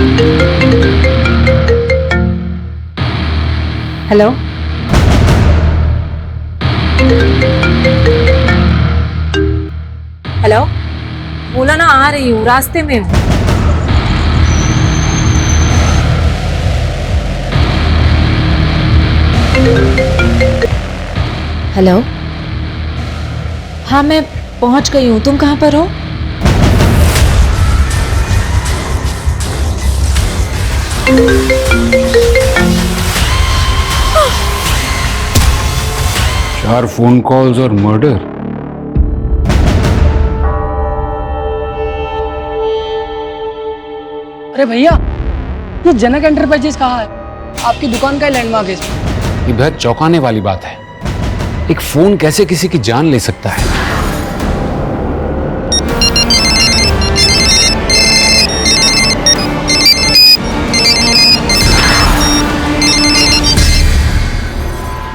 Hello, hello, बोला ना आ रही हूँ, रास्ते में हूँ। हेलो, हाँ मैं पहुंच गई हूँ, तुम कहाँ पर हो? चार फोन कॉल्स और मर्डर। अरे भैया, ये जनक एंटरप्राइजेस कहाँ है? आपकी दुकान का लैंडमार्क है इसमें। ये बेहद चौंकाने वाली बात है। एक फोन कैसे किसी की जान ले सकता है?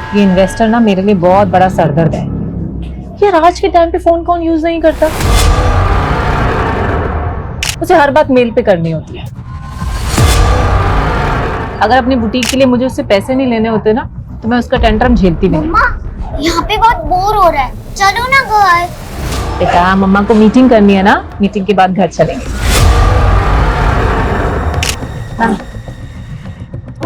ये इन्वेस्टर ना मेरे लिए बहुत बड़ा सरदर्द है। यार आज के टाइम पे फोन कौन यूज नहीं करता? उसे हर बात मेल पे करनी होती है। अगर अपनी बुटीक के लिए मुझे उससे पैसे नहीं लेने होते ना तो मैं उसका टेंट्रम झेलती भी नहीं। मम्मा, यहाँ पे बहुत बोर हो रहा है, चलो ना घर। बेटा मम्मा को मीटिंग करनी है ना, मीटिंग के बाद घर चलेंगे। हाँ।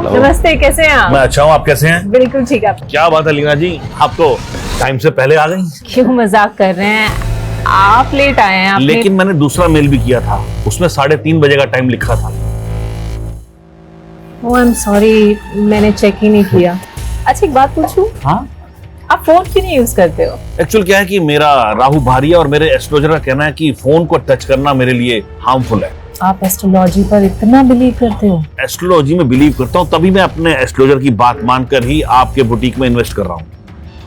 नमस्ते, कैसे हैं आप? मैं अच्छा हूँ, आप कैसे हैं? बिल्कुल ठीक है। क्या बात है लीना जी, आप तो टाइम से पहले आ गई। क्यों मजाक कर रहे हैं? आप लेट आए हैं। लेकिन मैंने दूसरा मेल भी किया था, उसमें 3:30 बजे का टाइम लिखा था। ओह आई एम सॉरी, मैंने चेक ही नहीं किया। अच्छा एक बात पूछूं? हाँ, आप फोन क्यों नहीं यूज करते हो? एक्चुअल क्या है कि मेरा राहु भारिया और मेरे एस्ट्रोलॉजर का कहना है कि फोन को टच करना मेरे लिए हार्मफुल है। आप एस्ट्रोलॉजी पर इतना बिलीव करते हो? एस्ट्रोलॉजी में बिलीव करता हूँ, तभी मैं अपने एस्ट्रोलॉजर की बात मानकर ही आपके बुटीक में इन्वेस्ट कर रहा हूँ।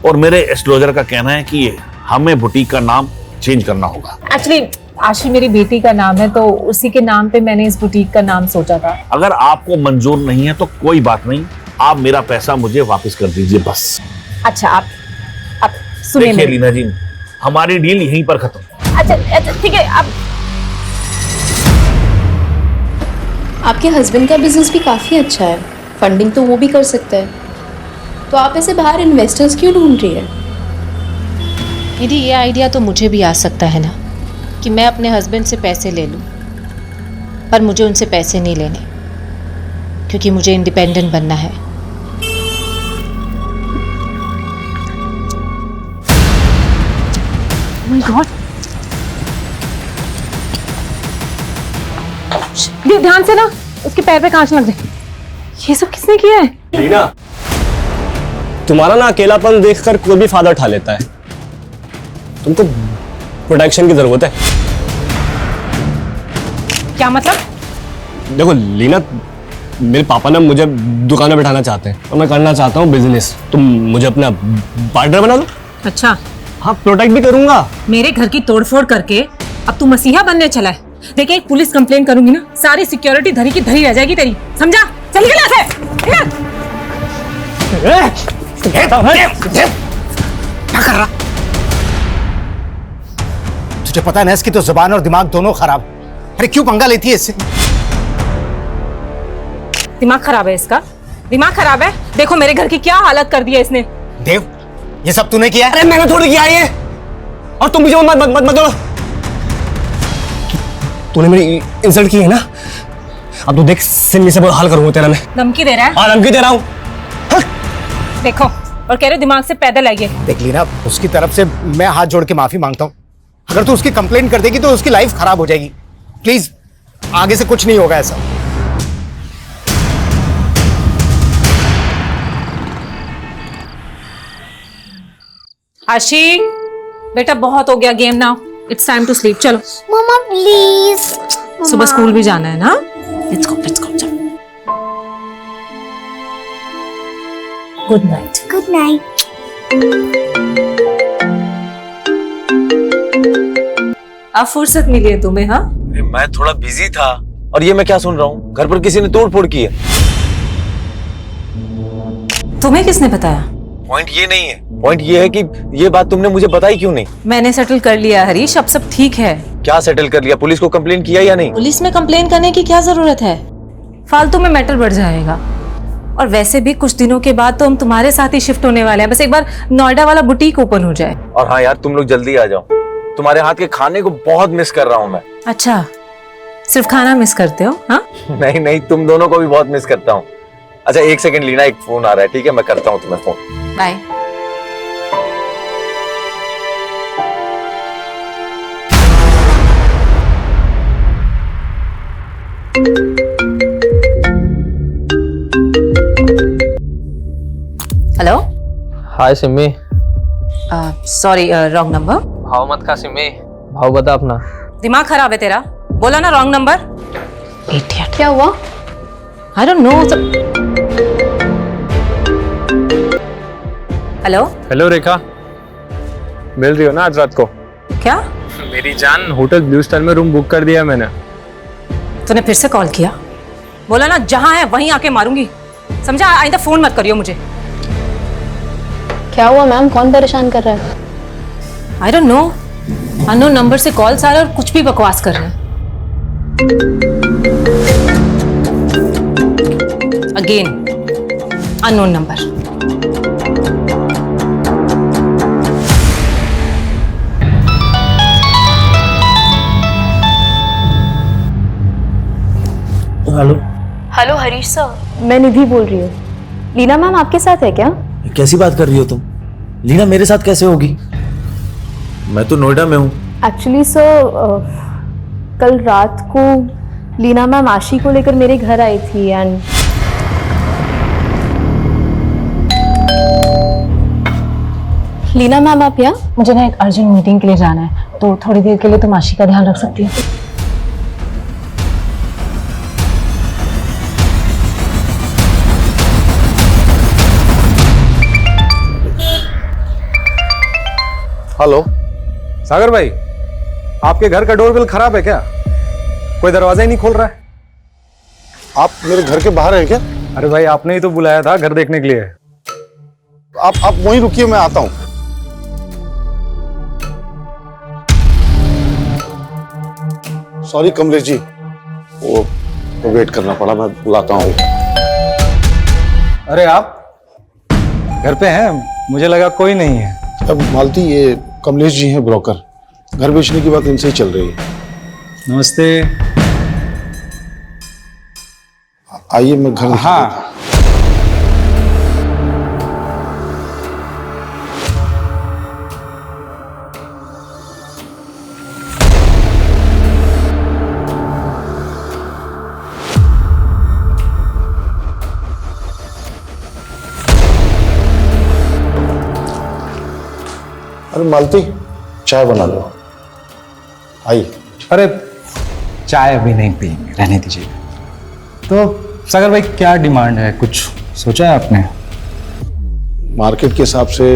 और मेरे एस्ट्रोलॉजर का कहना है कि हमें बुटीक का नाम चेंज करना होगा। एक्चुअली आशी मेरी बेटी का नाम है तो उसी के नाम पे मैंने इस बुटीक का नाम सोचा था। अगर आपको मंजूर नहीं है तो कोई बात नहीं, आप मेरा पैसा मुझे वापस कर दीजिए बस। अच्छा आप सुनिए देखिए मेरी। लीना जी, हमारी डील यहीं पर खत्म। अच्छा ठीक है। आप आपके हस्बैंड का बिजनेस भी काफ़ी अच्छा है, फंडिंग तो वो भी कर सकता है, तो आप ऐसे बाहर इन्वेस्टर्स क्यों ढूंढ रही है? दीदी ये आइडिया तो मुझे भी आ सकता है ना कि मैं अपने हस्बैंड से पैसे ले लूं, पर मुझे उनसे पैसे नहीं लेने क्योंकि मुझे इंडिपेंडेंट बनना है। माय गॉड, ध्यान से ना, उसके पैर पे कांच लग जाए। ये सब किसने किया है? लीना, तुम्हारा ना अकेलापन देखकर कोई भी फायदा उठा लेता है। तुमको प्रोटेक्शन की जरूरत है। क्या मतलब? देखो लीना, मेरे पापा ना मुझे दुकान में बैठाना चाहते हैं और मैं करना चाहता हूँ बिजनेस। तुम मुझे अपना पार्टनर बना दो। अच्छा, हाँ, प्रोटेक्ट भी करूंगा। मेरे घर की तोड़फोड़ करके अब तू मसीहा बनने चला है। देखिए एक पुलिस कंप्लेन करूंगी ना, सारी सिक्योरिटी धरी की धरी रह जाएगी तेरी, समझा? चल निकल यहाँ से। क्या कर रहा? तुझे पता है ना इसकी तो जुबान और दिमाग दोनों खराब। अरे क्यों पंगा लेती है इससे? दिमाग खराब है इसका, दिमाग खराब है। देखो मेरे घर की क्या हालत कर दी है इसने। देव, ये सब तूने किया? अरे मैंने थोड़ी किया ये, और तुम मुझे मत मत मत मत तूने मेरी इंसल्ट की है ना, अब तो देख सिल्ली से हाल करूंगा तेरा मैं। धमकी दे रहा है? हाँ, धमकी दे रहा हूँ। देखो, और कह रहे दिमाग से पैदल आइए। देख ली ना, उसकी तरफ से मैं हाथ जोड़ के माफी मांगता हूँ। अगर तू उसकी कंप्लेंट कर देगी तो उसकी लाइफ खराब हो जाएगी। प्लीज, आगे से कुछ नहीं होगा ऐसा। आशी बेटा, बहुत हो गया game now, it's time to sleep. चलो मम्मा प्लीज। सुबह स्कूल भी जाना है ना। लेट्स गो चलो। Good night. Good night. अब फुर्सत मिली है तुम्हें? हाँ, मैं थोड़ा बिजी था। और ये मैं क्या सुन रहा हूँ, घर पर किसी ने तोड़ फोड़ की है। तुम्हें किसने बताया? पॉइंट ये नहीं है, पॉइंट ये है कि ये बात तुमने मुझे बताई क्यों नहीं? मैंने सेटल कर लिया हरीश, अब सब ठीक है। क्या सेटल कर लिया? पुलिस को कंप्लेन किया या नहीं? पुलिस में कंप्लेन करने की क्या जरूरत है? फालतू में मैटर बढ़ जाएगा। और वैसे भी कुछ दिनों के बाद तो हम तुम्हारे साथ ही शिफ्ट होने वाले हैं, बस एक बार नोएडा वाला बुटीक ओपन हो जाए। और हाँ यार, तुम लोग जल्दी आ जाओ, तुम्हारे हाथ के खाने को बहुत मिस कर रहा हूँ मैं। अच्छा, सिर्फ खाना मिस करते हो? हाँ नहीं नहीं, तुम दोनों को भी बहुत मिस करता हूँ। अच्छा एक सेकंड लीना, एक फोन आ रहा है, ठीक है मैं करता हूँ तुम्हें phone. Bye. Hello. Hi Simmi. Sorry, wrong number. भाव मत खा सिम्मी, भाव बता अपना। दिमाग खराब है तेरा? बोला ना रॉन्ग नंबर। इडियट। क्या हुआ? I don't know. Hello. Hello Rekha, मिल रही हो ना आज रात को? क्या? मेरी जान, होटल ब्लू स्टार में रूम बुक कर दिया है मैंने। तूने फिर से कॉल किया? बोला ना जहां है वहीं आके मारूंगी, समझा? आइंदा फोन मत करियो मुझे। क्या हुआ मैम, कौन परेशान कर रहा है? आई डोंट नो, अननोन नंबर से कॉल्स आ रहे और कुछ भी बकवास कर रहे हैं। Again unknown number. Hello. Hello Harish sir, मैं निधि बोल रही हूँ। लीना मैम आपके साथ है क्या? कैसी बात कर रही हो तुम? लीना मेरे साथ कैसे होगी? मैं तो नोएडा में हूँ। एक्चुअली सर, कल रात को लीना मैम आशी को लेकर मेरे घर आई थी एंड लीना मैम आप यहाँ? मुझे ना एक अर्जेंट मीटिंग के लिए जाना है, तो थोड़ी देर के लिए तुम आशी का ध्यान रख सकती हो? हेलो सागर भाई, आपके घर का डोरबेल खराब है क्या? कोई दरवाजा ही नहीं खोल रहा है। आप मेरे घर के बाहर हैं क्या? अरे भाई, आपने ही तो बुलाया था घर देखने के लिए। आप वहीं रुकिए, मैं आता हूं। सॉरी कमलेश जी, वो वेट करना पड़ा, मैं बुलाता हूँ। अरे आप घर पे हैं? मुझे लगा कोई नहीं है। अब मालती, ये कमलेश जी हैं ब्रोकर, घर बेचने की बात इनसे ही चल रही है। नमस्ते। आइए मैं घर। हाँ अरे मालती, चाय बना लो, आइए। अरे चाय अभी नहीं पियेंगे, रहने दीजिए। तो सागर भाई, क्या डिमांड है? कुछ सोचा है आपने? मार्केट के हिसाब से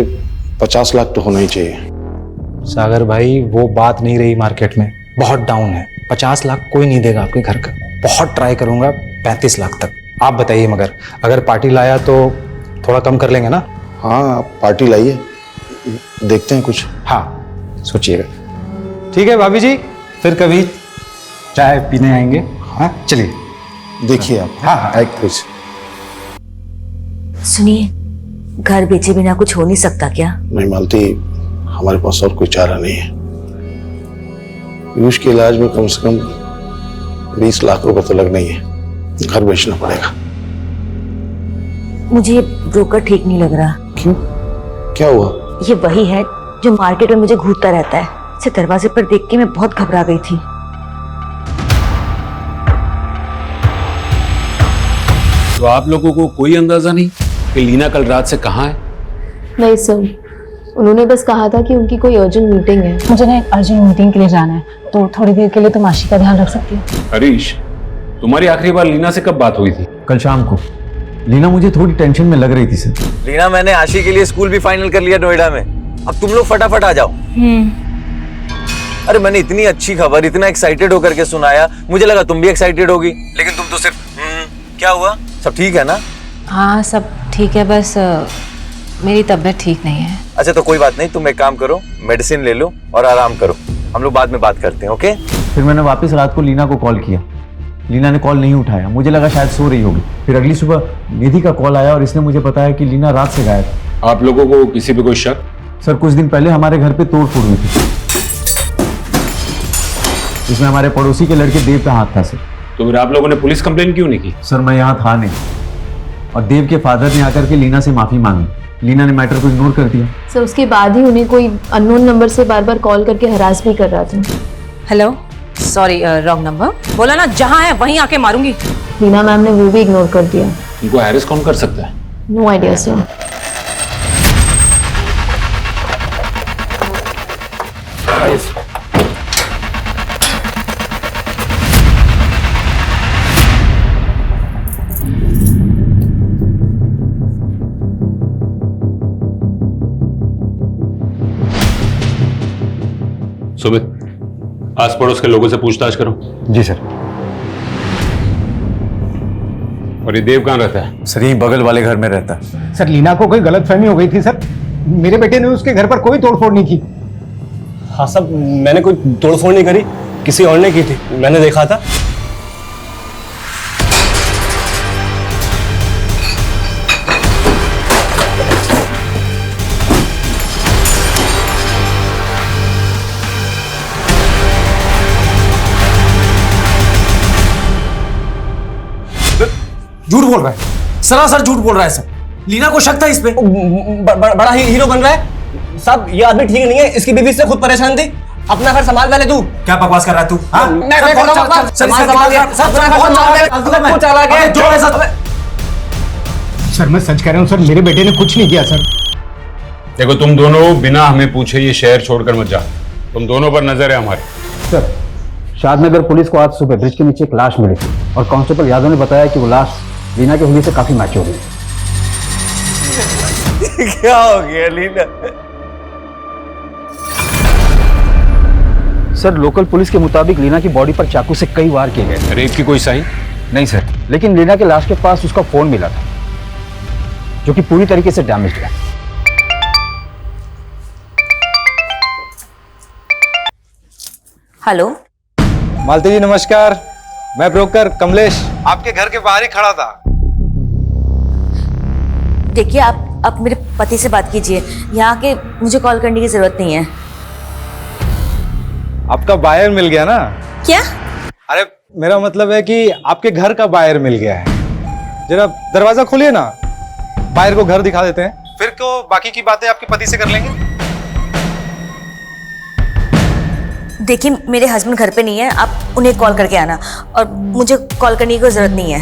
50 लाख तो होना ही चाहिए। सागर भाई, वो बात नहीं रही, मार्केट में बहुत डाउन है। 50 लाख कोई नहीं देगा आपके घर का। बहुत ट्राई करूंगा 35 लाख तक। आप बताइए, मगर अगर पार्टी लाया तो थोड़ा कम कर लेंगे ना? हाँ, आप पार्टी लाइए, देखते हैं कुछ। हाँ सोचिएगा। ठीक है भाभी जी, फिर कभी चाय पीने आएंगे। हाँ चलिए, देखिए आप। हाँ एक प्लीज। सुनिए, घर बेचे बिना कुछ हो नहीं सकता क्या? नहीं मालती, हमारे पास और कोई चारा नहीं है। पीयूष के इलाज में कम से कम 20 लाख रुपए तो लगना ही है। घर बेचना पड़ेगा। मुझे ये ब्रोकर ठीक नहीं लग रहा। क्यों, क्या हुआ? ये वही है जो मार्केट में मुझे घूरता रहता है। इसे दरवाजे पर देख के मैं बहुत घबरा गई थी। तो आप लोगों को कोई अंदाजा नहीं कि लीना कल रात से कहाँ है? नहीं सर, उन्होंने बस कहा था कि उनकी कोई अर्जेंट मीटिंग है। मुझे ना एक अर्जेंट मीटिंग के लिए जाना है, तो थोड़ी देर के लिए तुम आशी का ध्यान रख सकती हो? हरीश, तुम्हारी आखिरी बार लीना से कब बात हुई थी? कल शाम को। लीना मुझे थोड़ी टेंशन में लग रही थी सर। लीना, मैंने आशी के लिए स्कूल भी फाइनल कर लिया नोएडा में। अब तुम लोग फटाफट आ जाओ। अरे मैंने इतनी अच्छी खबर इतना एक्साइटेड होकर के सुनाया, मुझे लगा तुम भी एक्साइटेड होगी, लेकिन तुम तो सिर्फ क्या हुआ? सब ठीक है ना? हाँ सब ठीक है, बस मेरी तबीयत ठीक नहीं है। अच्छा तो कोई बात नहीं, तुम एक काम करो, मेडिसिन ले लो और आराम करो। हम लोग बाद में बात करते हैं, ओके? फिर मैंने वापस रात को लीना को कॉल किया, लीना ने कॉल नहीं उठाया, मुझे लगा शायद सो रही होगी। फिर अगली सुबह निधि का कॉल आया और इसने मुझे बताया कि लीना रात से गायब है। आप लोगों को किसी पे कोई शक? सर कुछ दिन पहले हमारे घर पे तोड़फोड़ हुई थी, इसमें हमारे पड़ोसी के लड़के देव का हाथ था सर। तो फिर आप लोगों ने पुलिस कंप्लेन क्यों नहीं की? सर मैं यहाँ था नहीं, और देव के फादर ने आकर के लीना से माफी मांगी। लीना ने मैटर को इग्नोर कर दिया। सर उसके बाद ही उन्हें कोई अननोन नंबर से बार बार कॉल करके हरास भी कर रहा था। Hello, sorry wrong number. बोला ना जहाँ है वहीं आके मारूंगी। लीना मैम ने वो भी इग्नोर कर दिया। इनको हैरेस कौन कर सकता है? No idea sir. सुमित, आस पड़ोस के लोगों से पूछताछ करो। जी सर। और ये देव कहाँ रहता है? सर यही बगल वाले घर में रहता है। सर लीना को कोई गलतफहमी हो गई थी सर, मेरे बेटे ने उसके घर पर कोई तोड़फोड़ नहीं की। हाँ साहब, मैंने कोई तोड़फोड़ नहीं करी, किसी और ने की थी, मैंने देखा था। झूठ बोल रहा है, सरासर झूठ बोल रहा है सर। लीना को शक था इस पे। बड़ा हीरो बन रहा है साहब। ये आदमी ठीक नहीं है, इसकी बीवी से खुद परेशान थी। अपना घर संभाल पहले तू। क्या बकवास कर रहा है तू? सर मैं सच कह रहा हूँ सर, मेरे बेटे ने कुछ नहीं किया सर। देखो तुम दोनों बिना हमें पूछे ये शहर छोड़कर मत जाओ, तुम दोनों पर नजर है हमारी। सर शादनगर पुलिस को आज सुबह ब्रिज के नीचे एक लाश मिली थी और कांस्टेबल यादव ने बताया कि वो लाश लीना की उंगली से काफी मैच हो गई। क्या हो गया लीना? सर लोकल पुलिस के मुताबिक लीना की बॉडी पर चाकू से कई वार किए गए। रेप की कोई साइन नहीं सर, लेकिन लीना के लाश के पास उसका फोन मिला था जो कि पूरी तरीके से डैमेज है। हेलो मालती जी नमस्कार, मैं ब्रोकर कमलेश आपके घर के बाहर ही खड़ा था। देखिए आप मेरे पति से बात कीजिए, यहाँ के मुझे कॉल करने की जरूरत नहीं है। आपका बायर मिल गया ना? क्या? अरे मेरा मतलब है कि आपके घर का बायर मिल गया है। जरा दरवाजा खोलिए ना, बायर को घर दिखा देते हैं, फिर तो बाकी की बातें आपके पति से कर लेंगे। देखिए मेरे हस्बैंड घर पे नहीं है, आप उन्हें कॉल करके आना, और मुझे कॉल करने की कोई जरूरत नहीं है।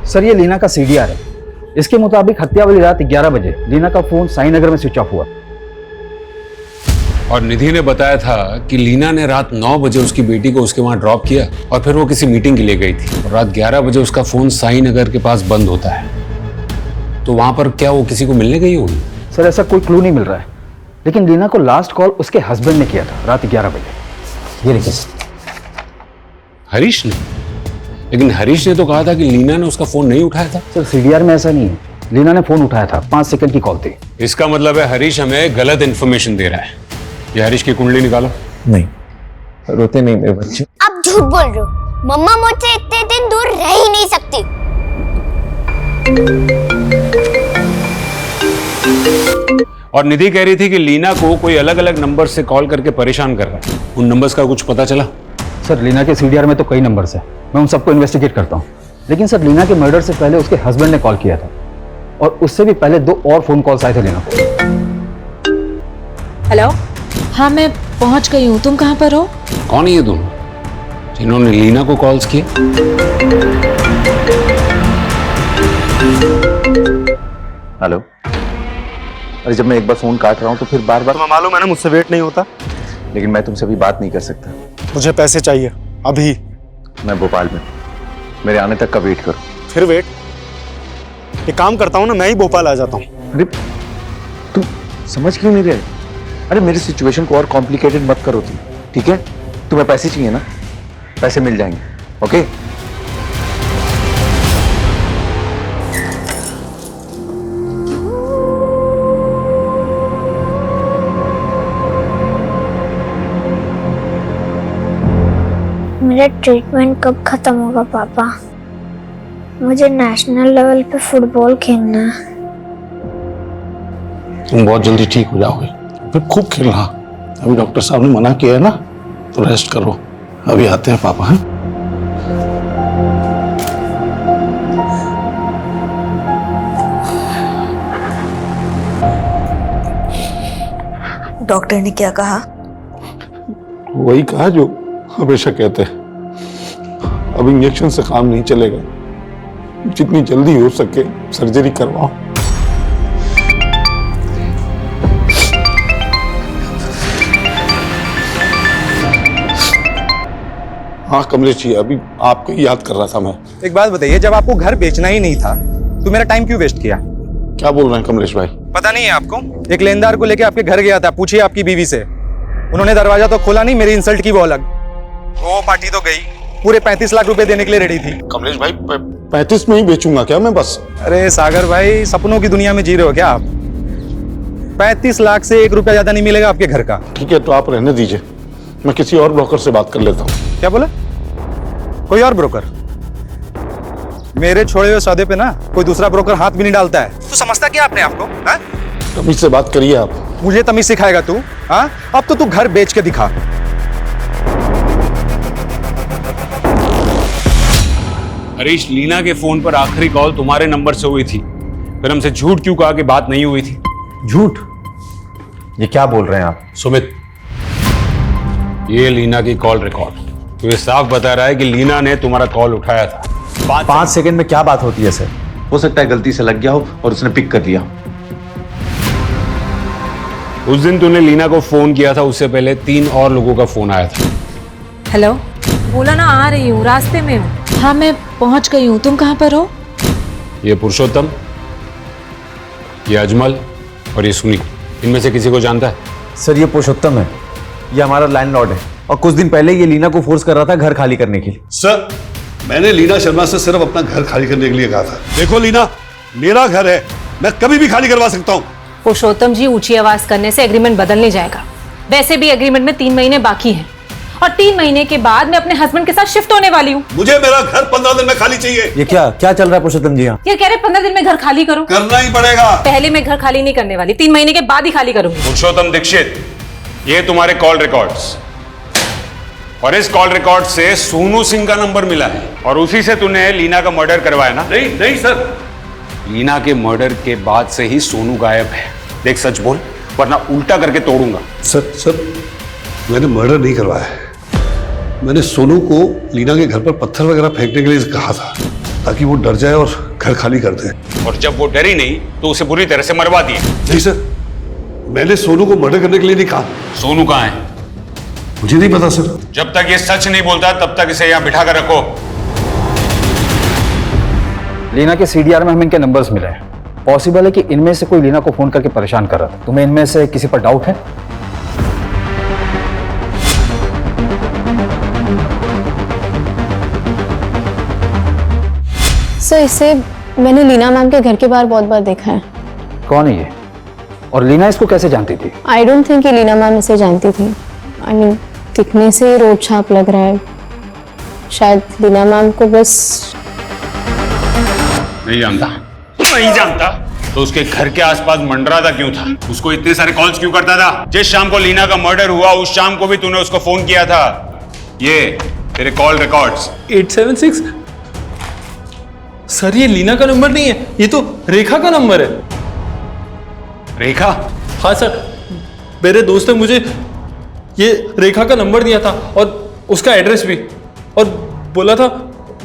सर ये लीना का सीडीआर है। इसके मुताबिक हत्या वाली रात 11 बजे लीना का फोन साईनगर में स्विच ऑफ हुआ और निधि ने बताया था कि लीना ने रात 9 बजे उसकी बेटी को उसके वहां ड्रॉप किया और फिर वो किसी मीटिंग के लिए गई थी और रात 11 बजे उसका फोन साईनगर के पास बंद होता है। तो वहां पर क्या वो किसी को मिलने गई होगी? सर ऐसा कोई क्लू नहीं मिल रहा है, लेकिन लीना को लास्ट कॉल उसके हस्बैंड ने किया था रात 11 बजे। ये देखिए। हरीश ने? लेकिन हरीश ने तो कहा था कि लीना ने उसका फोन नहीं उठाया था। सर सीडीआर में ऐसा नहीं है, लीना ने फोन उठाया था, 5 सेकंड की कॉल थी। इसका मतलब है हरीश हमें गलत इंफॉर्मेशन दे रहा है। ये हरीश की कुंडली निकालो। नहीं, रोते नहीं मेरे बच्चे। आप झूठ बोल रहे हो, मम्मा मुझसे इतने दिन दूर रह ही नहीं सकती। और निधि कह रही थी कि लीना को कोई अलग अलग नंबर से कॉल करके परेशान कर रहा है। उन नंबर्स का कुछ पता चला? सर लीना के सीडीआर में तो कई नंबर्स हैं, मैं उन सबको इन्वेस्टिगेट करता हूँ। लेकिन सर लीना के मर्डर से पहले उसके हस्बैंड ने कॉल किया था और उससे भी पहले 2 और फोन कॉल्स आए थे लीना को। हेलो, हाँ मैं पहुंच गई हूँ, तुम कहाँ पर हो? कौन है ये दोनों जिन्होंने लीना को कॉल्स किए? हेलो। अरे जब मैं एक बार फोन काट रहा हूँ तो फिर बार बार। तुम्हें मालूम है ना मुझसे वेट नहीं होता। लेकिन मैं तुमसे अभी बात नहीं कर सकता। मुझे पैसे चाहिए अभी। मैं भोपाल में, मेरे आने तक का वेट करो। फिर वेट? एक काम करता हूँ ना, मैं ही भोपाल आ जाता हूँ। अरे तुम समझ क्यों नहीं रहे? अरे मेरी सिचुएशन को और कॉम्प्लिकेटेड मत करो तुम, ठीक है? तुम्हें पैसे चाहिए ना, पैसे मिल जाएंगे, ओके? मेरा ट्रीटमेंट कब खत्म होगा पापा? मुझे नेशनल लेवल पे फुटबॉल खेलना है। तुम बहुत जल्दी ठीक हो जाओगे, फिर खूब खेलना। अभी डॉक्टर साहब ने मना किया है ना, तो रेस्ट करो। अभी आते हैं पापा। हैं डॉक्टर ने क्या कहा? वही कहा जो हमेशा कहते हैं, अब इंजेक्शन से काम नहीं चलेगा, जितनी जल्दी हो सके सर्जरी करवाओ। हाँ कमलेश जी, अभी आपको ही याद कर रहा था मैं। एक बात बताइए, जब आपको घर बेचना ही नहीं था तो मेरा टाइम क्यों वेस्ट किया? क्या बोल रहे हैं कमलेश भाई? पता नहीं है आपको? एक लेनदार को लेके आपके घर गया था, पूछिए आपकी बीवी से। उन्होंने दरवाजा तो खोला नहीं, मेरी इंसल्ट की वो अलग। वो पार्टी तो गई, पूरे 35 लाख रुपए देने के लिए रेडी थी। कमलेश भाई 35 में ही बेचूंगा क्या मैं बस? अरे सागर भाई, सपनों की दुनिया में जी रहे हो क्या आप? 35 लाख से 1 रुपया ज्यादा नहीं मिलेगा आपके घर का। ठीक है, तो आप रहने दीजिए, मैं किसी और ब्रोकर से बात कर लेता हूँ। क्या बोला? कोई और ब्रोकर? मेरे छोड़े हुए सौदे पे ना कोई दूसरा ब्रोकर हाथ भी नहीं डालता है। तू समझता क्या अपने आप को? तमीज से बात करिए आप। मुझे तमीज सिखाएगा तू? हाँ, अब तो तू घर बेच के दिखा। हरीश, लीना के फोन पर आखिरी कॉल तुम्हारे नंबर से हुई थी, फिर हमसे झूठ क्यों कहा कि बात नहीं हुई थी? झूठ? ये क्या बोल रहे हैं आप? सुमित, ये लीना की कॉल रिकॉर्ड, तो ये साफ बता रहा है कि लीना ने तुम्हारा कॉल उठाया था। 5 सेकंड में क्या बात होती है सर? हो सकता है गलती से लग गया हो और उसने पिक कर लिया। उस दिन तूने लीना को फोन किया था, उससे पहले 3 और लोगों का फोन आया था। हेलो, बोला ना आ रही हूँ, रास्ते में हूँ। हाँ मैं पहुंच गई हूँ, तुम कहाँ पर हो? ये पुरुषोत्तम, ये अजमल और ये सुनी, इनमें से किसी को जानता है? सर ये पुरुषोत्तम है, ये हमारा लैंडलॉर्ड है और कुछ दिन पहले ये लीना को फोर्स कर रहा था घर खाली करने के लिए। सर मैंने लीना शर्मा से सिर्फ अपना घर खाली करने के लिए कहा था। देखो लीना, मेरा घर है, मैं कभी भी खाली करवा सकता हूँ। पुरुषोत्तम जी, ऊंची आवाज करने से एग्रीमेंट बदल नहीं जाएगा। वैसे भी एग्रीमेंट में 3 महीने बाकी हैं और 3 महीने के बाद मैं अपने हस्बैंड के साथ शिफ्ट होने वाली हूँ। मुझे मेरा घर 15 दिन में खाली चाहिए। ये क्या चल रहा है पुरुषोत्तम जी? ये कह रहे 15 दिन में घर खाली करो। करना ही पड़ेगा। पहले मैं घर खाली नहीं करने वाली, 3 महीने के बाद ही खाली करूंगी। पुरुषोत्तम दीक्षित, ये तुम्हारे कॉल रिकॉर्ड्स, और इस कॉल रिकॉर्ड से सोनू सिंह का नंबर मिला है और उसी से तूने लीना का मर्डर करवाया ना? नहीं नहीं सर, लीना के मर्डर के बाद से ही सोनू गायब है। देख सच बोल, वरना उल्टा करके तोड़ूंगा। सर मैंने मर्डर नहीं करवाया है। मैंने सोनू को लीना के घर पर पत्थर वगैरह फेंकने के लिए कहा था ताकि वो डर जाए और घर खाली कर दे। और जब वो डरी नहीं तो उसे बुरी तरह से मरवा दिए। नहीं सर, मैंने सोनू को मर्डर करने के लिए नहीं कहा। सोनू कहाँ है? मुझे नहीं पता सर। जब तक ये सच नहीं बोलता तब तक इसे यहाँ बिठा कर रखो। लीना के सीडीआर में हमें इनके नंबर्स मिले हैं। पॉसिबल है कि इनमें से कोई लीना को फोन करके परेशान कर रहा था। तुम्हें इनमें से किसी पर डाउट है? सर इसे मैंने लीना मैम के घर के बाहर बहुत बार देखा है। कौन है ये? और लीना इसको कैसे जानती थी? आई डोंट थिंक कि लीना मैम इसे जानती थी। आई मीन दिखने से रोड छाप लग रहा है। शायद लीना मैम को बस नहीं जानता। नहीं जानता तो उसके घर के आसपास मंडराता क्यों था? उसको इतने सारे कॉल्स क्यों करता था? जिस शाम को लीना का मर्डर हुआ उस शाम को भी तूने उसको फोन किया था। ये तेरे कॉल रिकॉर्ड्स। 876? सर ये लीना का नंबर नहीं है, ये तो रेखा का नंबर है। रेखा? हाँ सर, मेरे दोस्त ने मुझे ये रेखा का नंबर दिया था और उसका एड्रेस भी, और बोला था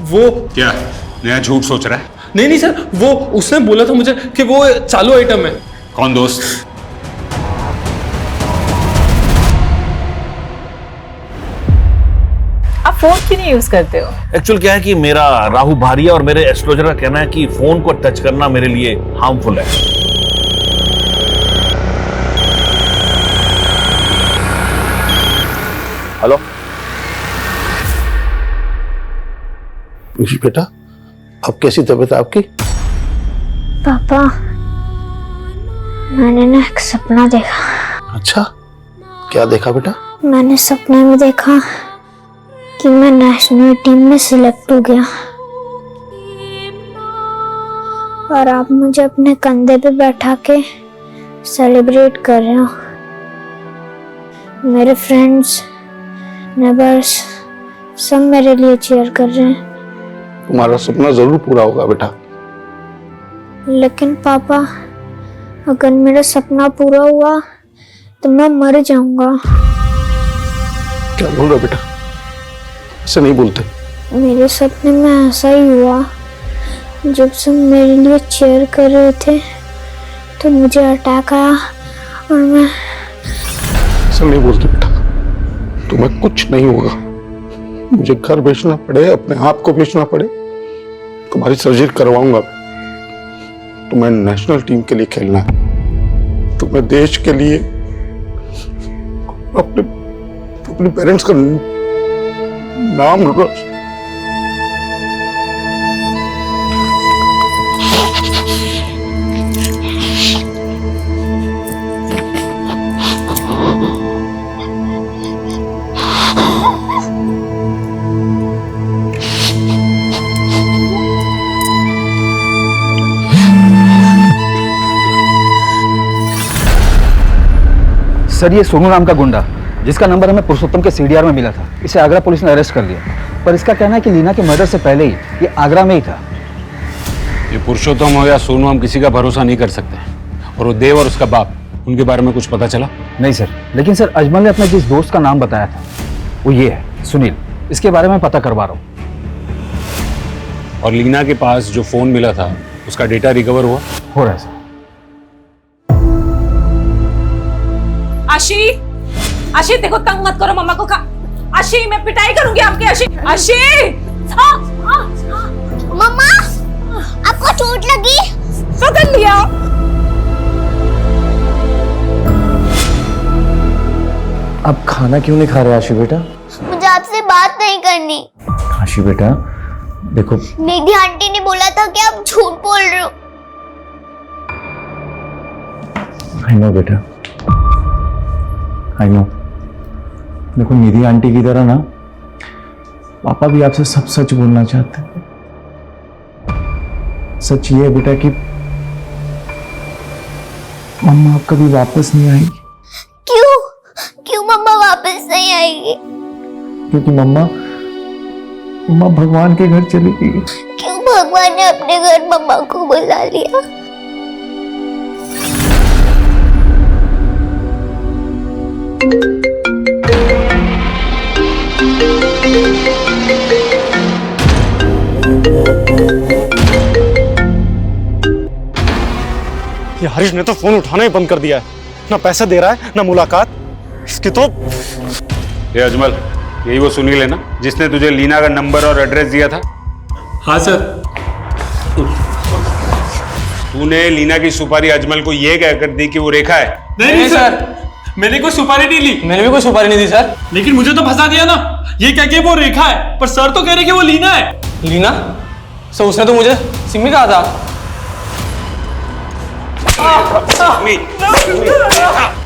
वो। क्या नया झूठ सोच रहा है? नहीं सर, वो उसने बोला था मुझे कि वो चालू आइटम है। कौन दोस्त? आप फोन क्यों नहीं यूज करते हो? एक्चुअल क्या है कि मेरा राहु भारिया और मेरे एस्ट्रोलॉजर का कहना है कि फोन को टच करना मेरे लिए हार्मफुल है। हेलो जी बेटा, अब कैसी तबीयत है आपकी? पापा, मैंने ना एक सपना देखा। अच्छा, क्या देखा बेटा? मैंने सपने में देखा कि मैं नेशनल टीम में सिलेक्ट हो गया और आप मुझे अपने कंधे पे बैठा के सेलिब्रेट कर रहे हो। मेरे फ्रेंड्स, नेबर्स सब मेरे लिए चीयर कर रहे हैं। तुम्हारा सपना जरूर पूरा होगा बेटा। लेकिन पापा, अगर मेरा सपना पूरा हुआ तो मैं मर जाऊंगा। क्या बोल रहे हो बेटा? ऐसे नहीं बोलते। मेरे सपने में ऐसा ही हुआ। जब सब मेरे लिए चीयर कर रहे थे तो मुझे अटैक आया और मैं। ऐसा नहीं बोलते बेटा, तुम्हें कुछ नहीं होगा। मुझे घर बेचना पड़े, अपने आप को बेचना पड़े, तुम्हारी सर्जरी करवाऊंगा। तुम्हें नेशनल टीम के लिए खेलना है। तुम्हें देश के लिए अपने पेरेंट्स का नाम रोशन। सर, ये सोनू नाम का गुंडा जिसका नंबर हमें पुरुषोत्तम के सीडीआर में मिला था, इसे आगरा पुलिस ने अरेस्ट कर लिया। पर इसका कहना है कि लीना के मर्डर से पहले ही ये आगरा में ही था। ये पुरुषोत्तम हो या सोनू, हम किसी का भरोसा नहीं कर सकते। और वो देव और उसका बाप, उनके बारे में कुछ पता चला? नहीं सर, लेकिन सर अजमल ने अपने जिस दोस्त का नाम बताया था वो ये है, सुनील। इसके बारे में पता करवा रहा हूँ। और लीना के पास जो फोन मिला था उसका डेटा रिकवर हुआ? हो रहा है सर। आशी, आशी देखो, तंग मत करो मम्मा को। आशी, मैं पिटाई करूंगी आपकी। आशी, आशी। मम्मा, आपको चोट लगी? पकड़ लिया। अब खाना क्यों नहीं खा रहे आशी बेटा? मुझे आपसे बात नहीं करनी। आशी बेटा देखो, निधि आंटी ने बोला था कि आप झूठ बोल रहे हो। आई नो बेटा, आई नो। देखो निधि आंटी की तरह ना पापा भी आपसे सब सच बोलना चाहते हैं। सच ये है बेटा कि मम्मा अब कभी वापस नहीं आएगी। क्यों? क्यों मम्मा वापस नहीं आएगी? क्योंकि मम्मा भगवान के घर चली गई। क्यों भगवान ने अपने घर मम्मा को बुला लिया? ये हरीश ने तो फोन उठाना ही बंद कर दिया है। ना पैसा दे रहा है, ना मुलाकात। इसकी तो। ये अजमल, यही वो सुनील है ना जिसने तुझे लीना का नंबर और एड्रेस दिया था? हाँ सर। तूने लीना की सुपारी अजमल को ये कहकर दी कि वो रेखा है? नहीं सर, मैंने कोई सुपारी नहीं ली। मैंने भी कोई सुपारी नहीं दी सर। लेकिन मुझे तो फंसा दिया ना, ये कह के वो रेखा है, पर सर तो कह रहे कि वो लीना है। लीना? सर उसने तो मुझे सिमी कहा था।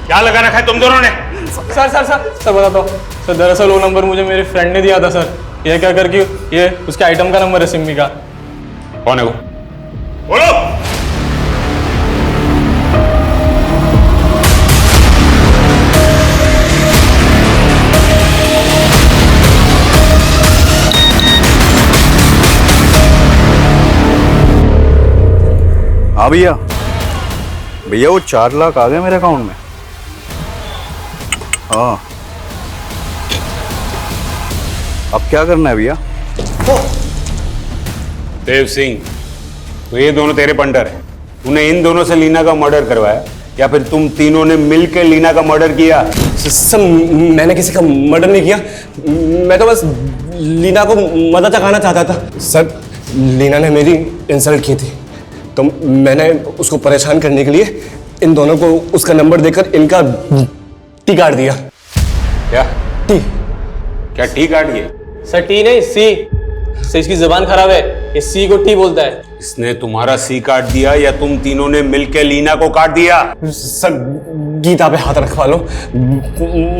क्या लगा रखा है तुम दोनों ने? सर बताता हूँ सर, दरअसल वो नंबर मुझे मेरे फ्रेंड ने दिया था सर। ये क्या करके ये उसके आइटम का नंबर है सिमी का। कौन है वो? बोलो। हाँ भैया, भैया वो 4 लाख आ गए मेरे अकाउंट में। हाँ, अब क्या करना है भैया? देव सिंह, तो ये दोनों तेरे पंटर हैं। तूने इन दोनों से लीना का मर्डर करवाया या फिर तुम तीनों ने मिलकर लीना का मर्डर किया? सर मैंने किसी का मर्डर नहीं किया। मैं तो बस लीना को मजा चखाना चाहता था। सर लीना ने मेरी इंसल्ट की थी तो मैंने उसको परेशान करने के लिए इन दोनों को उसका नंबर देकर इनका टी काट दिया। क्या टी? क्या टी काट दिया? सर टी नहीं, सी। सर इसकी जुबान खराब है, ये सी को टी बोलता है। इसने तुम्हारा सी काट दिया या तुम तीनों ने मिलकर लीना को काट दिया? सर गीता पे हाथ रखवा लो,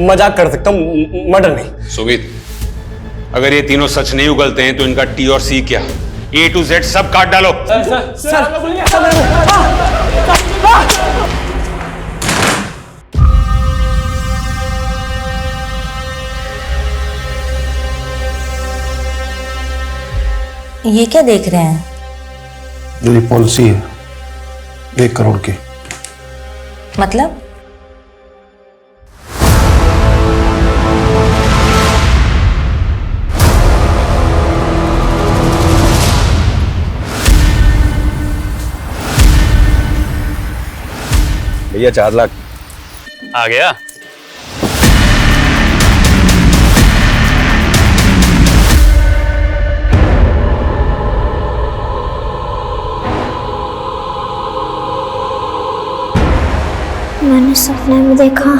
मजाक कर सकता हूँ, मर्डर नहीं। सुमित, अगर ये तीनों सच नहीं उगलते हैं तो इनका टी और सी क्या, A to Z सब काट डालो। ये क्या देख रहे हैं? मेरी पॉलिसी है 1 करोड़ की। मतलब? भैया 4 लाख आ गया। मैंने सपने में देखा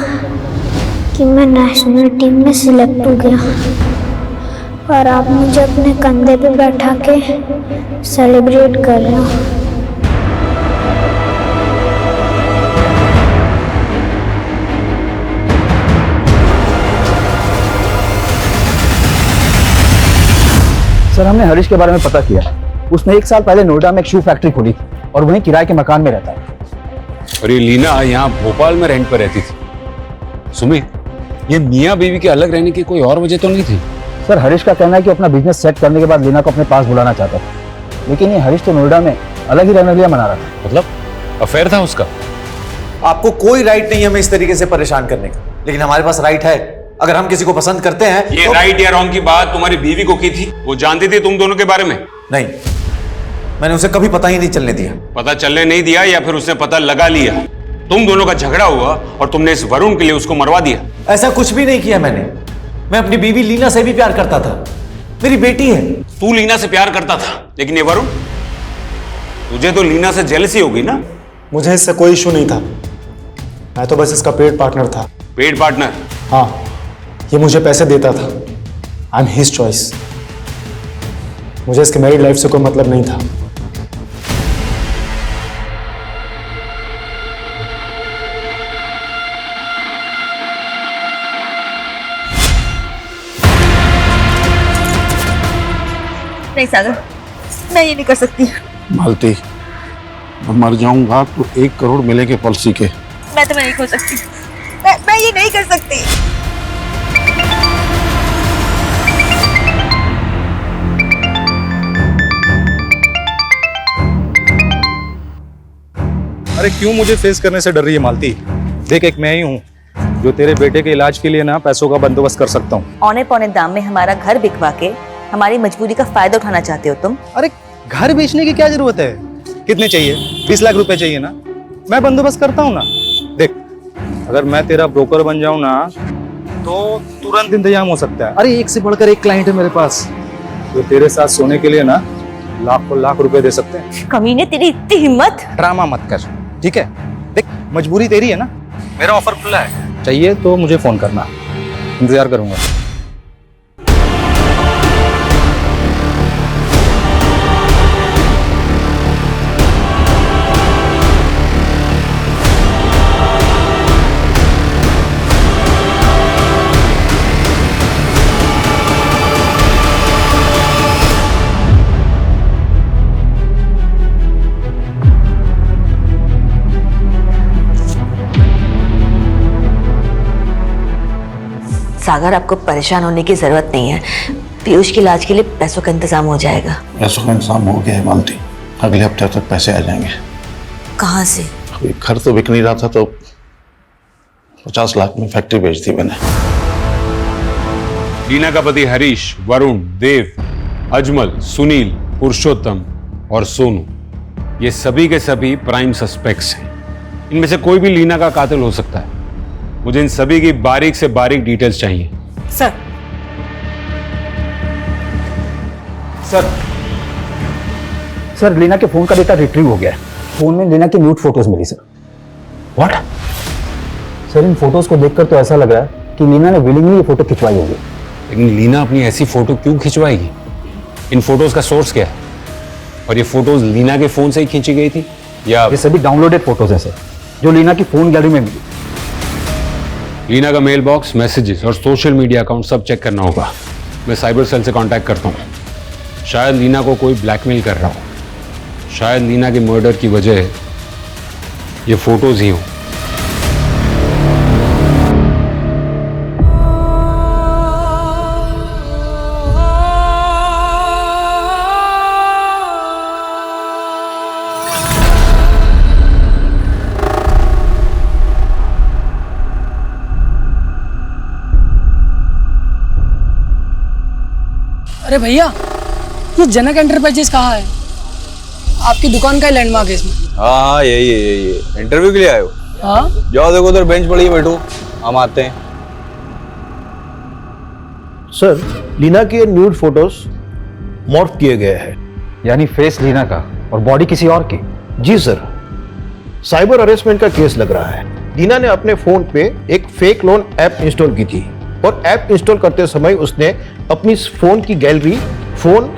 कि मैं नेशनल टीम में सिलेक्ट हो गया और आप मुझे अपने कंधे पे बैठा के सेलिब्रेट कर रहे हो। सर हमने हरीश के बारे में पता किया। उसने 1 साल पहले नोएडा में एक शू फैक्ट्री खोली थी और वहीं किराए के मकान में रहता है। और ये लीना यहाँ भोपाल में रेंट पर रहती थी। सुमित, ये मियाँ बीवी के अलग रहने की कोई और वजह तो नहीं थी? सर हरीश का कहना है कि अपना बिजनेस सेट करने के बाद लीना को अपने पास बुलाना चाहता था, लेकिन ये हरीश तो नोएडा में अलग ही रहने के लिए मना रहा था। मतलब अफेयर था उसका? आपको कोई राइट नहीं है हमें इस तरीके से परेशान करने का, लेकिन हमारे पास राइट है। अगर हम किसी को पसंद करते हैं ये तो... राइट या रॉन्ग की बात तुम्हारी बीवी को की थी? वो जानती थी तुम दोनों के बारे में? नहीं, मैंने उसे कभी पता ही नहीं चलने दिया। पता चलने नहीं दिया या फिर उसने पता लगा लिया? तुम दोनों का झगड़ा हुआ और तुमने इस वरुण के लिए उसको मरवा दिया? ऐसा कुछ भी नहीं किया मैंने। मैं अपनी बीवी लीना से भी प्यार करता था, मेरी बेटी है। तू लीना से प्यार करता था, लेकिन ये वरुण, तुझे तो लीना से जेलसी होगी ना? मुझे इससे कोई इशू नहीं था, मैं तो बस इसका पेड पार्टनर था। Paid partner? हाँ, ये मुझे पैसे देता था। I am his choice. मुझे इसके मैरिड लाइफ से कोई मतलब नहीं था। नहीं सागर, मैं ये नहीं कर सकती। मालती, मैं मर जाऊंगा तो 1 करोड़ मिलेंगे पॉलिसी के। मैं तो नहीं हो सकती। मैं ये नहीं कर सकती। अरे क्यों मुझे फेस करने से डर रही है मालती? देख, एक मैं ही हूँ जो तेरे बेटे के इलाज के लिए ना पैसों का बंदोबस्त कर सकता हूँ। औने पौने दाम में हमारा घर बिकवा के हमारी मजबूरी का फायदा उठाना चाहते हो तुम? अरे घर बेचने की क्या जरूरत है? कितने चाहिए? 20 लाख रुपए चाहिए ना? मैं बंदोबस्त करता हूँ ना। देख, अगर मैं तेरा ब्रोकर बन जाऊँ ना तो तुरंत इंतजाम हो सकता है। अरे एक से बढ़कर एक क्लाइंट है मेरे पास, तो तेरे साथ सोने के लिए ना लाखों लाख रुपए दे सकते हैं। कमीने, तेरी इतनी हिम्मत! ड्रामा मत कर, ठीक है? देख, मजबूरी तेरी है ना, मेरा ऑफर खुला है। चाहिए तो मुझे फोन करना, इंतजार करूंगा। सागर, आपको परेशान होने की जरूरत नहीं है। पीयूष के इलाज के लिए पैसों का इंतजाम हो जाएगा। पैसों का इंतजाम हो गया है मालती, अगले हफ्ते तक पैसे आ जाएंगे। कहाँ से? अभी घर तो बिक नहीं रहा था तो 50 लाख में फैक्ट्री बेच दी मैंने। लीना का पति हरीश, वरुण, देव, अजमल, सुनील, पुरुषोत्तम और सोनू, ये सभी के सभी प्राइम सस्पेक्ट्स हैं। इनमें से कोई भी लीना का कातिल हो सकता है। मुझे इन सभी की बारीक से बारीक डिटेल्स चाहिए। सर, सर लीना के फोन का डेटा रिट्रीव हो गया है। फोन में लीना की न्यूड फोटोज मिली सर। व्हाट? सर इन फोटोज को देखकर तो ऐसा लग रहा है कि लीना ने विलिंगली ये फोटो खिंचवाई होगी। लेकिन लीना अपनी ऐसी फोटो क्यों खिंचवाएगी? इन फोटोज का सोर्स क्या है? और ये फोटोज लीना के फोन से ही खींची गई थी या? ये सभी डाउनलोडेड फोटोज हैं सर, जो लीना की फोन गैलरी में मिली। लीना का मेल बॉक्स, मैसेजेस और सोशल मीडिया अकाउंट सब चेक करना होगा। मैं साइबर सेल से कांटेक्ट करता हूँ। शायद लीना को कोई ब्लैकमेल कर रहा हो। शायद लीना के मर्डर की वजह ये फोटोज ही हों। अरे भैया, ये जनक एंटरप्राइजेस कहाँ है? आपकी दुकान का लैंडमार्क है इसमें। हाँ यही इंटरव्यू के लिए आए हो? हाँ। जाओ देखो उधर बेंच पड़ी है, बैठो, हम आते हैं। सर, लीना के न्यूड फोटोज मॉर्फ किए गए हैं। यानी फेस लीना का और बॉडी किसी और की? जी सर, साइबर अरेस्टमेंट का केस लग रहा है। लीना ने अपने फोन पे एक फेक लोन ऐप इंस्टॉल की थी और ऐप इंस्टॉल करते समय उसने अपनी फोन की gallery, phone,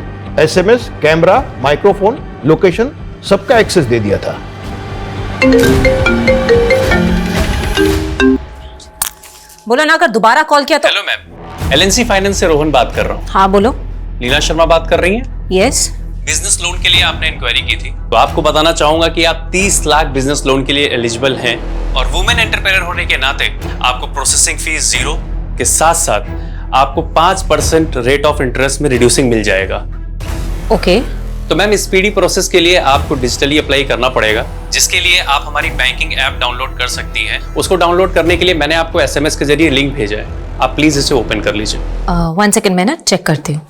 SMS, camera, microphone, location सबका एक्सेस दे दिया था। बोलो ना, अगर दोबारा कॉल किया तो। हेलो मैम, एलएनसी फाइनेंस से रोहन बात कर रहा हूँ। हाँ बोलो। लीना शर्मा बात कर रही हैं? यस। बिजनेस लोन के लिए आपने इंक्वायरी की थी, तो आपको बताना चाहूंगा कि आप 30 लाख बिजनेस लोन के लिए एलिजिबल हैं और वुमेन एंटरप्रेन्योर होने के नाते आपको प्रोसेसिंग फीस 0 के साथ साथ आपको 5% रेट ऑफ इंटरेस्ट में रिड्यूसिंग मिल जाएगा। ओके। तो मैम स्पीडी प्रोसेस के लिए आपको डिजिटली अप्लाई करना पड़ेगा, जिसके लिए आप हमारी बैंकिंग ऐप डाउनलोड कर सकती हैं। उसको डाउनलोड करने के लिए मैंने आपको एसएमएस के जरिए लिंक भेजा है, आप प्लीज इसे ओपन कर लीजिए। 1 सेकंड, मैं ना चेक करती हूँ।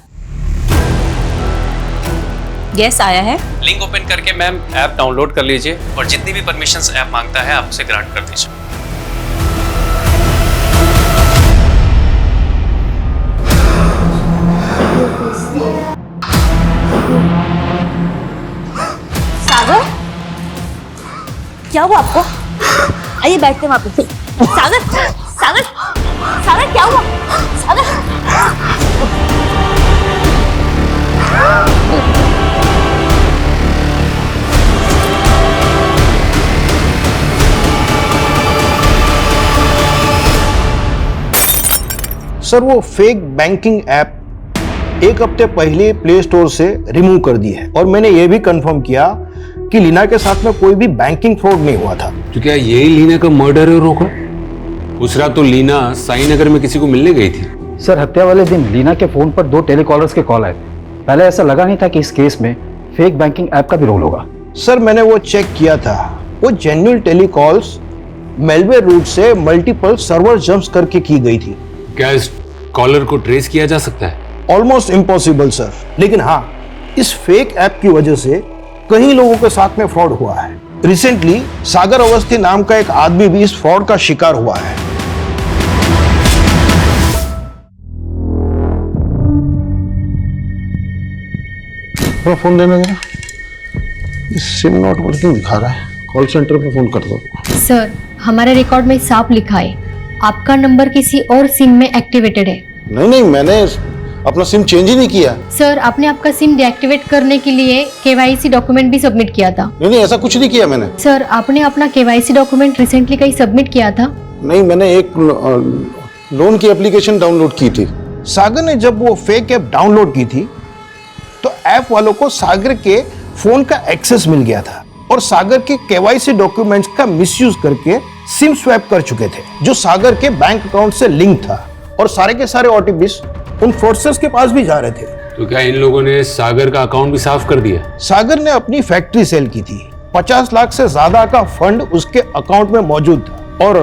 यस, आया है। लिंक ओपन करके मैम ऐप डाउनलोड कर लीजिए और जितनी भी परमिशंस ऐप मांगता है आप उसे ग्रांट कर दीजिए। सागर, क्या हुआ आपको? आइए बैठते हैं वहां पे। सागर, सागर, सागर क्या हुआ? सागर। सर, वो फेक बैंकिंग ऐप 1 हफ्ते पहले प्ले स्टोर से रिमूव कर दी है और मैंने ये भी कंफर्म किया कि लीना के साथ में कोई भी बैंकिंग फ्रॉड नहीं हुआ था। तो क्या यही लीना का मर्डर है रोका? उस रात तो लीना साई नगर में किसी को मिलने गई थी। सर, हत्या वाले दिन लीना के फोन पर 2 टेलीकॉलर्स के कॉल आए थे। पहले ऐसा लगा नहीं था कि इस केस में फेक बैंकिंग ऐप का भी रोल होगा। सर, मैंने वो चेक किया था, वो जेन्युइन टेलीकॉल्स मेलवेयर रूट से मल्टीपल सर्वर जंप्स करके की गई थी। क्या इस कॉलर को ट्रेस किया जा सकता है? ऑलमोस्ट इम्पॉसिबल सर, लेकिन हाँ, इस फेक ऐप की वजह से कई लोगों के साथ में फ्रॉड हुआ है। रिसेंटली सागर अवस्थी नाम का एक आदमी भी इस फ्रॉड का शिकार हुआ है। फोन देना जरा, सिम नॉट वर्किंग दिखा रहा है। कॉल सेंटर पे फोन कर दो। सर, हमारे रिकॉर्ड में साफ लिखा है आपका नंबर किसी और सिम में एक्टिवेटेड है। नहीं, मैंने अपना सिम चेंज ही नहीं किया। सर, आपने आपका सिम डीएक्टिवेट करने के लिए केवाईसी डॉक्यूमेंट भी सबमिट किया था। नहीं, ऐसा कुछ नहीं किया मैंने। सर, आपने अपना केवाईसी डॉक्यूमेंट रिसेंटली कहीं सबमिट किया था? नहीं, मैंने एक लोन की एप्लीकेशन डाउनलोड की थी। सागर ने जब वो फेक ऐप डाउनलोड की थी तो ऐप वालों को सागर के फोन का एक्सेस मिल गया था और सागर के केवाईसी डॉक्यूमेंट्स का मिसयूज करके सिम स्वैप कर चुके थे, जो सागर के बैंक अकाउंट से लिंक था और सारे के सारे ओटीपीज उन फ्रॉडस्टर्स के पास भी जा रहे थे। तो क्या इन लोगों ने सागर का अकाउंट भी साफ कर दिया? सागर ने अपनी फैक्ट्री सेल की थी, 50 लाख से ज्यादा का फंड उसके अकाउंट में मौजूद था और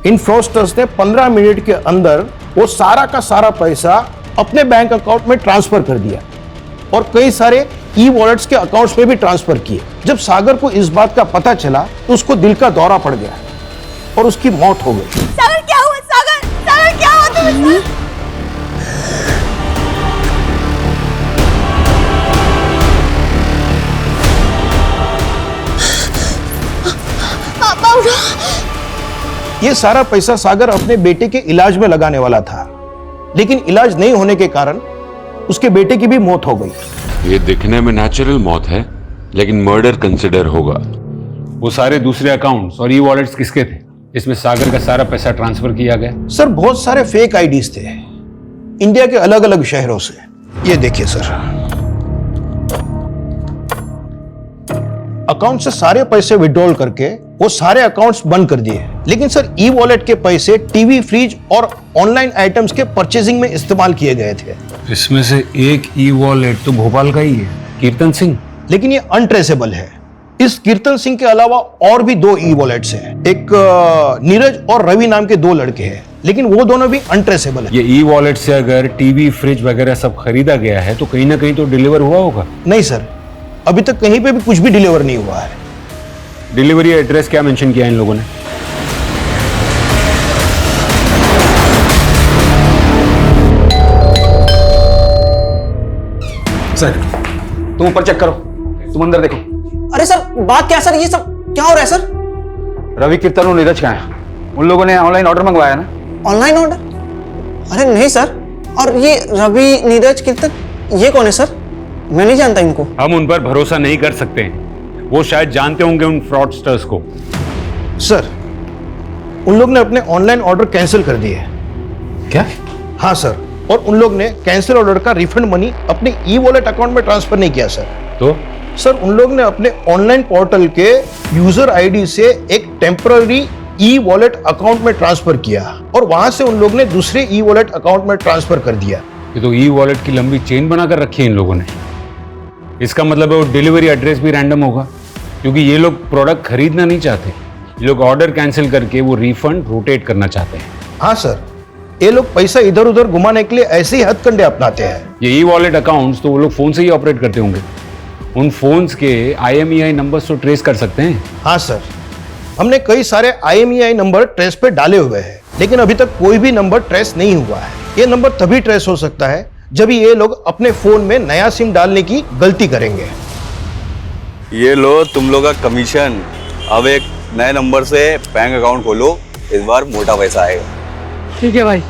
इन फ्रॉडस्टर्स ने 15 मिनट के अंदर वो सारा का सारा पैसा अपने बैंक अकाउंट में ट्रांसफर कर दिया और कई सारे ई वॉलेट्स के अकाउंट्स में भी ट्रांसफर किए। जब सागर को इस बात का पता चला तो उसको दिल का दौरा पड़ गया और उसकी मौत हो गई। सागर क्या हुआ? सागर, सागर क्या हुआ तुम्हें? पापा उठो। ये सारा पैसा सागर अपने बेटे के इलाज में लगाने वाला था, लेकिन इलाज नहीं होने के कारण उसके बेटे की भी मौत हो गई। ये दिखने में नेचुरल मौत है, लेकिन मर्डर कंसिडर होगा। वो सारे दूसरे अकाउंट्स और ई वॉलेट्स किसके थे? इसमें सागर का सारा पैसा ट्रांसफर किया गया। सर, बहुत सारे फेक आईडीज थे इंडिया के अलग अलग शहरों से। ये देखिए सर, अकाउंट से सारे पैसे विड्रॉल करके वो सारे अकाउंट्स बंद कर दिए। लेकिन सर ई वॉलेट के पैसे टीवी, फ्रिज और ऑनलाइन आइटम्स के परचेजिंग में इस्तेमाल किए गए थे। इसमें से एक ई वॉलेट तो भोपाल का ही है, कीर्तन सिंह। लेकिन ये अनट्रेसेबल है। इस कीर्तन सिंह के अलावा और भी 2 ई वॉलेट्स हैं। एक नीरज और रवि नाम के 2 लड़के हैं, लेकिन वो दोनों भी अनट्रेसेबल है। ये ई वॉलेट से अगर टीवी, फ्रिज वगैरह सब खरीदा गया है तो कहीं ना कहीं तो डिलीवर हुआ होगा। नहीं सर, अभी तक कहीं पे भी कुछ भी डिलीवर नहीं हुआ है। डिलीवरी एड्रेस क्या मेंशन किया इन लोगों ने? सर तुम ऊपर चेक करो, तुम अंदर देखो। अरे सर बात क्या है सर, ये सब क्या हो रहा है सर? रवि, कीर्तन और नीरज कहाँ हैं? उन लोगों ने ऑनलाइन ऑर्डर मंगवाया ना? Online order? अरे नहीं सर। और ये रवि, नीरज, कीर्तन, ये कौन है सर? मैं नहीं जानता इनको। हम उन पर भरोसा नहीं कर सकते। वो शायद जानते होंगे उन फ्रॉडस्टर्स को। सर उन लोग ने अपने ऑनलाइन ऑर्डर कैंसिल कर दिए। क्या? हाँ सर, और उन लोग ने कैंसिल ऑर्डर का रिफंड मनी अपने ई वॉलेट अकाउंट में ट्रांसफर नहीं किया सर। तो सर उन लोग ने अपने ऑनलाइन पोर्टल के यूजर आईडी से एक टेम्पररी ई वॉलेट अकाउंट में ट्रांसफर किया और वहां से उन लोग ने दूसरे ई वॉलेट अकाउंट में ट्रांसफर कर दिया। ये तो ई वॉलेट की लंबी चेन बनाकर रखी है इन लोगों ने। इसका मतलब है वो डिलीवरी एड्रेस भी रैंडम होगा, क्योंकि ये लोग प्रोडक्ट खरीदना नहीं चाहते। ये लोग ऑर्डर कैंसिल करके वो रिफंड रोटेट करना चाहते हैं। हाँ सर, ये लोग पैसा इधर उधर घुमाने के लिए ऐसे ही हथकंडे अपनाते हैं। ये ई वॉलेट अकाउंट्स तो वो लोग फोन से ही ऑपरेट करते होंगे। उन फोन्स के IMEI नंबर्स तो ट्रेस कर सकते हैं। हाँ सर, हमने कई सारे IMEI नंबर ट्रेस पे डाले हुए हैं, लेकिन अभी तक कोई भी नंबर ट्रेस नहीं हुआ है। ये नंबर तभी ट्रेस हो सकता है जब ये लोग अपने फोन में नया सिम डालने की गलती करेंगे। ये लो तुम लोग का कमीशन। अब एक नए नंबर से बैंक अकाउंट खोलो, इस बार मोटा पैसा आएगा। ठीक है भाई।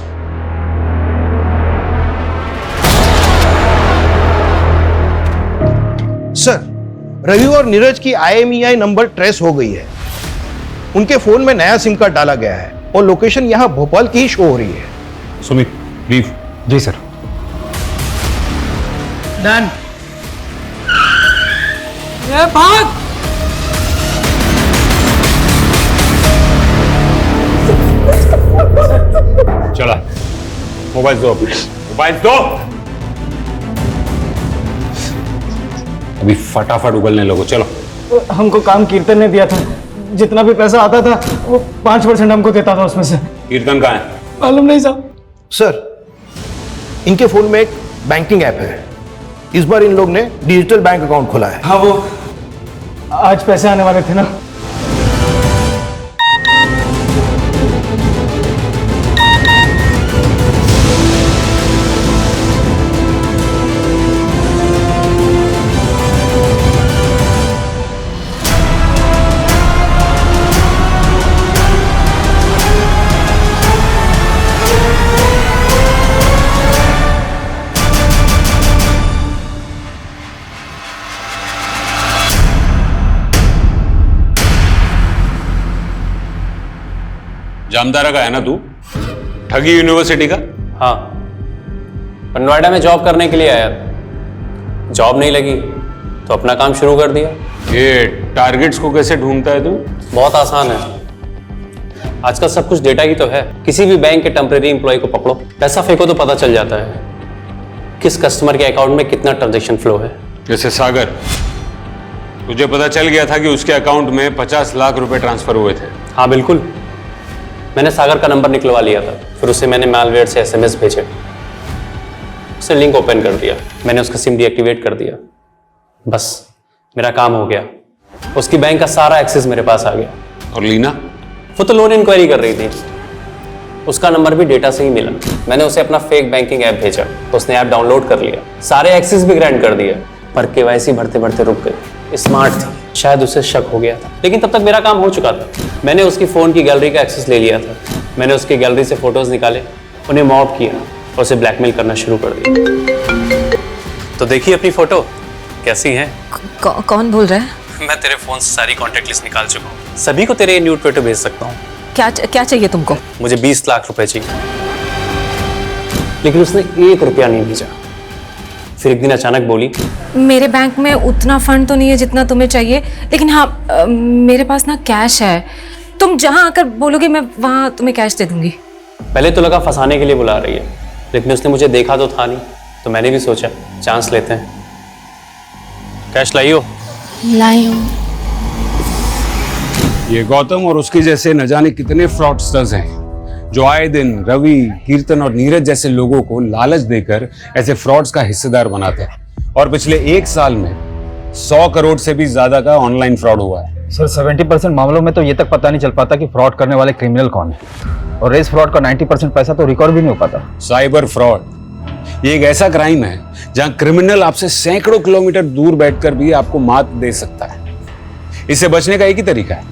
सर रवि और नीरज की IMEI नंबर ट्रेस हो गई है। उनके फोन में नया सिम कार्ड डाला गया है और लोकेशन यहाँ भोपाल की ही शो हो रही है। सुमित, ब्रीफ। जी सर। डन। ये भाग। चला, मोबाइल दो, मोबाइल दो। अभी फटाफट उगलने लगो, चलो। हमको काम कीर्तन ने दिया था, जितना भी पैसा आता था वो 5% हमको देता था उसमें से। कीर्तन कहाँ है? मालूम नहीं साहब। सर इनके फोन में एक बैंकिंग ऐप है। इस बार इन लोग ने डिजिटल बैंक अकाउंट खोला है। हाँ, वो आज पैसे आने वाले थे ना। जामतारा का है ना तू? ठगी यूनिवर्सिटी का? हाँ, पर नोएडा में जॉब करने के लिए आया था। जॉब नहीं लगी तो अपना काम शुरू कर दिया। ये टारगेट्स को कैसे ढूंढता है तू? बहुत आसान है, आजकल सब कुछ डेटा ही तो है। किसी भी बैंक के टेम्परेरी एम्प्लॉय को पकड़ो, पैसा फेंको तो पता चल जाता है किस कस्टमर के अकाउंट में कितना ट्रांजैक्शन फ्लो है। जैसे सागर, तुझे पता चल गया था कि उसके अकाउंट में 50 लाख रुपए ट्रांसफर हुए थे। हाँ बिल्कुल, मैंने सागर का नंबर निकलवा लिया था, फिर उसे मैंने मैलवेयर से SMS भेजे, उसने लिंक ओपन कर दिया, मैंने उसका सिम डीएक्टिवेट कर दिया। बस मेरा काम हो गया, उसकी बैंक का सारा एक्सेस मेरे पास आ गया। और लीना? वो तो लोन इंक्वायरी कर रही थी, उसका नंबर भी डेटा से ही मिला। मैंने उसे अपना फेक बैंकिंग ऐप भेजा तो उसने ऐप डाउनलोड कर लिया, सारे एक्सेस भी ग्रांट कर दिया, पर KYC भरते भरते रुक गई। स्मार्ट थी, शायद उसे शक हो गया था, लेकिन तब तक मेरा काम हो चुका था। मैंने उसकी फ़ोन की गैलरी का एक्सेस ले लिया था, मैंने उसकी गैलरी से फोटोज निकाले, उन्हें मॉब किया और उसे ब्लैकमेल करना शुरू कर दिया। तो देखिए अपनी फोटो कैसी है। कौन बोल रहा है? मैं तेरे फोन से सारी कॉन्टेक्ट लिस्ट निकाल चुका हूँ, सभी को तेरे न्यूड फोटो भेज सकता हूँ। क्या चाहिए तुमको? मुझे 20 लाख रुपए चाहिए। लेकिन उसने 1 रुपया नहीं भेजा। फिर एक दिन अचानक बोली, मेरे बैंक में उतना फंड तो नहीं है जितना तुम्हें चाहिए, लेकिन हाँ मेरे पास ना कैश है, तुम जहाँ आकर बोलोगे मैं वहाँ तुम्हें कैश दे दूंगी। पहले तो लगा फंसाने के लिए बुला रही है, लेकिन उसने मुझे देखा तो था नहीं, तो मैंने भी सोचा चांस लेते हैं। कैश लाइयो। लाई हूँ। ये गौतम और उसके जैसे न जाने कितने फ्रॉडस्टर्स हैं जो आए दिन रवि, कीर्तन और नीरज जैसे लोगों को लालच देकर ऐसे फ्रॉड्स का हिस्सेदार बनाते हैं। और पिछले 1 साल में 100 करोड़ से भी ज्यादा का ऑनलाइन फ्रॉड हुआ है। सर 70% मामलों में तो ये तक पता नहीं चल पाता कि फ्रॉड करने वाले क्रिमिनल कौन है, और इस फ्रॉड का 90% पैसा तो रिकवर भी नहीं हो पाता। साइबर फ्रॉड ये एक ऐसा क्राइम है जहां क्रिमिनल आपसे सैकड़ों किलोमीटर दूर बैठकर भी आपको मात दे सकता है। इससे बचने का एक ही तरीका है,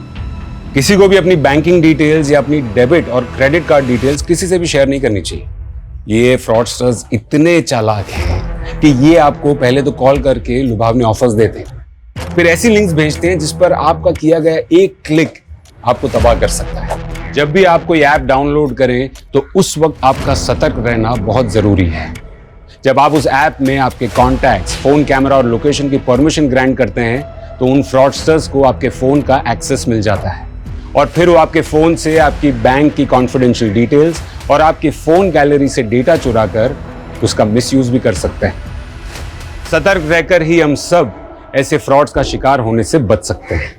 किसी को भी अपनी बैंकिंग डिटेल्स या अपनी डेबिट और क्रेडिट कार्ड डिटेल्स किसी से भी शेयर नहीं करनी चाहिए। ये फ्रॉडस्टर्स इतने चालाक हैं कि ये आपको पहले तो कॉल करके लुभावने ऑफर्स देते हैं, फिर ऐसी लिंक्स भेजते हैं जिस पर आपका किया गया एक क्लिक आपको तबाह कर सकता है। जब भी आप कोई ऐप डाउनलोड करें तो उस वक्त आपका सतर्क रहना बहुत जरूरी है। जब आप उस ऐप में आपके कॉन्टैक्ट्स, फोन कैमरा और लोकेशन की परमिशन ग्रांट करते हैं तो उन फ्रॉडस्टर्स को आपके फोन का एक्सेस मिल जाता है और फिर वो आपके फोन से आपकी बैंक की कॉन्फिडेंशियल डिटेल्स और आपकी फोन गैलरी से डेटा चुराकर उसका मिसयूज भी कर सकते हैं। सतर्क रहकर ही हम सब ऐसे फ्रॉड्स का शिकार होने से बच सकते हैं।